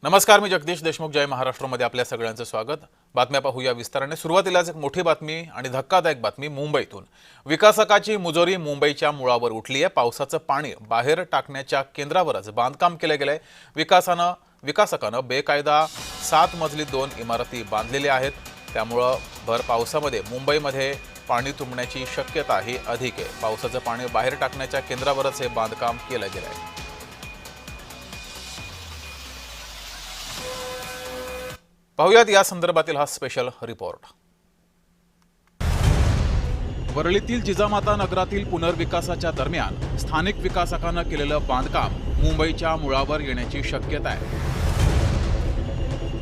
नमस्कार, मी जगदीश देशमुख. जय महाराष्ट्रमध्ये आपल्या सगळ्यांचं स्वागत. बातम्या पाहूया विस्ताराने. सुरुवातीलाच एक मोठी बातमी आणि धक्कादायक बातमी मुंबईतून. विकासकाची मुजोरी मुंबईच्या मुळावर उठली आहे. पावसाचं पाणी बाहेर टाकण्याच्या केंद्रावरच बांधकाम केले गेले. विकासकानं बेकायदा 7 मजली 2 इमारती बांधलेल्या आहेत. त्यामुळे भर पावसामध्ये मुंबईमध्ये पाणी तुंबण्याची शक्यता ही अधिक आहे. पावसाचं पाणी बाहेर टाकण्याच्या केंद्रावरच हे बांधकाम केलं गेलं आहे. पाहुयात या संदर्भातील हा स्पेशल रिपोर्ट. वरळीतील जिजामाता नगरातील पुनर्विकासाच्या दरम्यान स्थानिक विकासकानं केलेलं बांधकाम मुंबईच्या मुळावर येण्याची शक्यता आहे.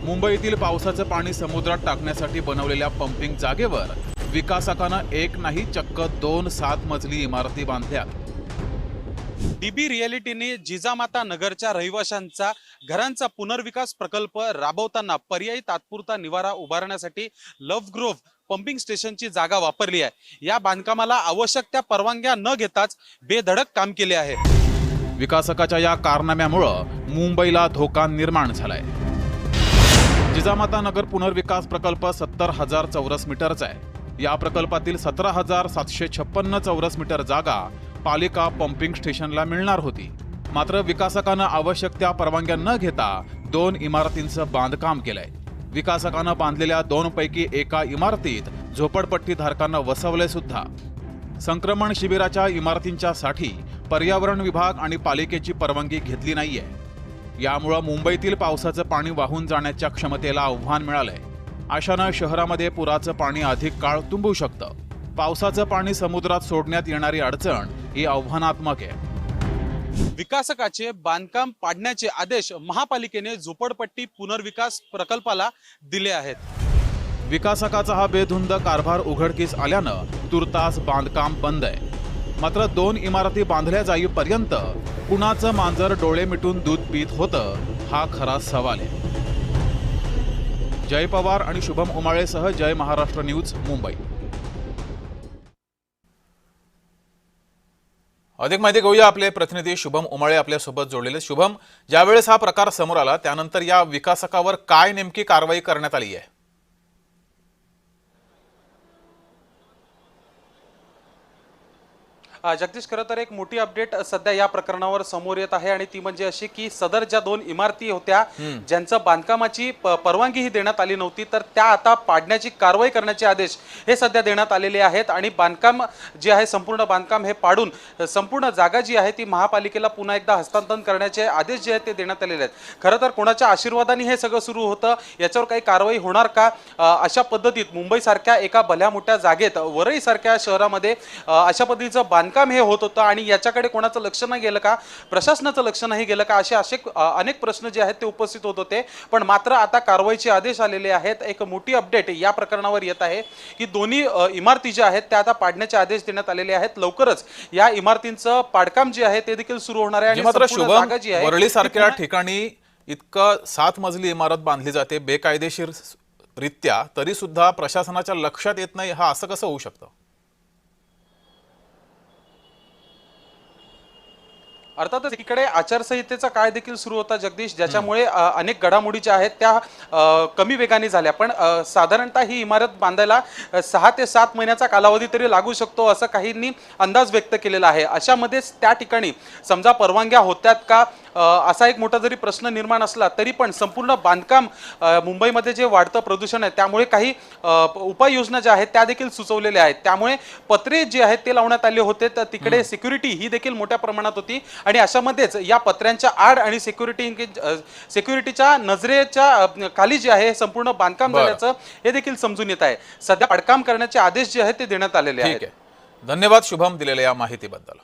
मुंबईतील पावसाचं पाणी समुद्रात टाकण्यासाठी बनवलेल्या पंपिंग जागेवर विकासकानं एक नाही चक्क 2 7 मजली इमारती बांधल्या. डीबी रिअॅलिटीने जिजामाता नगरच्या रहिवाशांचा घरांचा पुनर्विकास प्रकल्प राबवताना पर्यायी तात्पुरता निवारा उभारण्यासाठी लव्ह ग्रोव्ह पंपिंग स्टेशनची जागा वापरली आहे. या बांधकामाला आवश्यक त्या परवानग्या न घेताच बेधडक काम केले आहे. विकासकाच्या या कारनाम्यामुळे मुंबईला धोका निर्माण झालाय. जिजामाता नगर पुनर्विकास प्रकल्प 70,000 चौरस मीटरचा आहे. या प्रकल्पातील 17,756 चौरस मीटर जागा पालिका पंपिंग स्टेशनला मिळणार होती. मात्र विकासकानं आवश्यक त्या परवानग्या न घेता 2 इमारतींचं बांधकाम केलंय. विकासकानं बांधलेल्या 2 पैकी एका इमारतीत झोपडपट्टी धारकांना वसवले सुद्धा. संक्रमण शिबिराच्या इमारतींच्या साठी पर्यावरण विभाग आणि पालिकेची परवानगी घेतली नाहीये. यामुळे मुंबईतील पावसाचं पाणी वाहून जाण्याच्या क्षमतेला आव्हान मिळालंय. अशानं शहरामध्ये पुराचं पाणी अधिक काळ तुंबू शकतं. पावसाचं पाणी समुद्रात सोडण्यात येणारी अडचण ही आव्हानात्मक आहे. विकासकाचे बांधकाम पाडण्याचे आदेश महापालिकेने झोपडपट्टी पुनर्विकास प्रकल्पाला दिले आहेत. विकासकाचा हा बेधुंद कारभार उघडकीस आल्यानं तुर्तास बांधकाम बंद आहे. मात्र 2 इमारती बांधल्या जाईपर्यंत कुणाचं मांजर डोळे मिटून दूध पीत होतं हा खरा सवाल आहे. जय पवार आणि शुभम उमाळेसह जय महाराष्ट्र न्यूज, मुंबई. अधिक माहिती घेऊया. आपले प्रतिनिधी शुभम उमाळे आपल्यासोबत जोडलेले. शुभम, ज्यावेळेस हा प्रकार समोर आला त्यानंतर या विकासकावर काय नेमकी कारवाई करण्यात आली आहे? जगदीश, खरं तर एक मोठी अपडेट सध्या या प्रकरणावर समोर येत आहे आणि ती म्हणजे अशी की सदर ज्या 2 इमारती होत्या ज्यांचं बांधकामाची परवानगी ही देण्यात आली नव्हती, तर त्या आता पाडण्याची कारवाई करण्याचे आदेश हे सध्या देण्यात आलेले आहेत. आणि बांधकाम जे आहे संपूर्ण बांधकाम हे पाडून संपूर्ण जागा जी आहे ती महापालिकेला पुन्हा एकदा हस्तांतरण करण्याचे आदेश जे आहेत ते देण्यात आलेले आहेत. खरं तर कोणाच्या आशीर्वादाने हे सगळं सुरू होतं, याच्यावर काही कारवाई होणार का, अशा पद्धतीत मुंबईसारख्या एका भल्या मोठ्या जागेत वरळीसारख्या शहरामध्ये अशा पद्धतीचं बांधकाम हे होत होतं आणि याच्याकडे कोणाचं लक्ष नाही गेलं का, प्रशासनाचं लक्ष नाही गेलं का, असे अनेक प्रश्न जे आहेत ते उपस्थित होत होते. पण मात्र आता कारवाईचे आदेश आलेले आहेत. एक मोठी अपडेट या प्रकरणावर येत आहे की दोन्ही इमारती ज्या आहेत त्या आता पाडण्याचे आदेश देण्यात आलेले आहेत. लवकरच या इमारतींचं पाडकाम जे आहे ते देखील सुरू होणार आहे. मात्र शुभम, वरळीसारख्या ठिकाणी इतकं 7 मजली इमारत बांधली जाते बेकायदेशीर रित्या, तरी सुद्धा प्रशासनाच्या लक्षात येत नाही. हा असं कसं होऊ शकतं? अर्थातच इकडे आचारसंहितेचा काळ देखील सुरू होता जगदीश, ज्याच्यामुळे अनेक घडामोडी ज्या आहेत त्या कमी वेगाने झाल्या. पण साधारणतः ही इमारत बांधायला 6 ते 7 महिन्याचा कालावधी तरी लागू शकतो असं काहींनी अंदाज व्यक्त केलेला आहे. अशामध्येच त्या ठिकाणी समजा परवानग्या होत्यात का असा एक मोठा जरी प्रश्न निर्माण असला तरी पण संपूर्ण बांधकाम मुंबईमध्ये जे वाढतं प्रदूषण आहे त्यामुळे काही उपाययोजना ज्या आहेत त्या देखील सुचवलेल्या आहेत. त्यामुळे पत्रे जे आहेत ते लावण्यात आले होते, तर तिकडे सिक्युरिटी ही देखील मोठ्या प्रमाणात होती. आणि अशामध्येच या पत्र्यांच्या आड आणि सिक्युरिटीच्या नजरेच्या खाली जे आहे संपूर्ण बांधकाम झाल्याचं हे देखील समजून येत आहे. सध्या बांधकाम करण्याचे आदेश जे आहेत ते देण्यात आलेले आहेत. धन्यवाद शुभम दिलेल्या या माहितीबद्दल.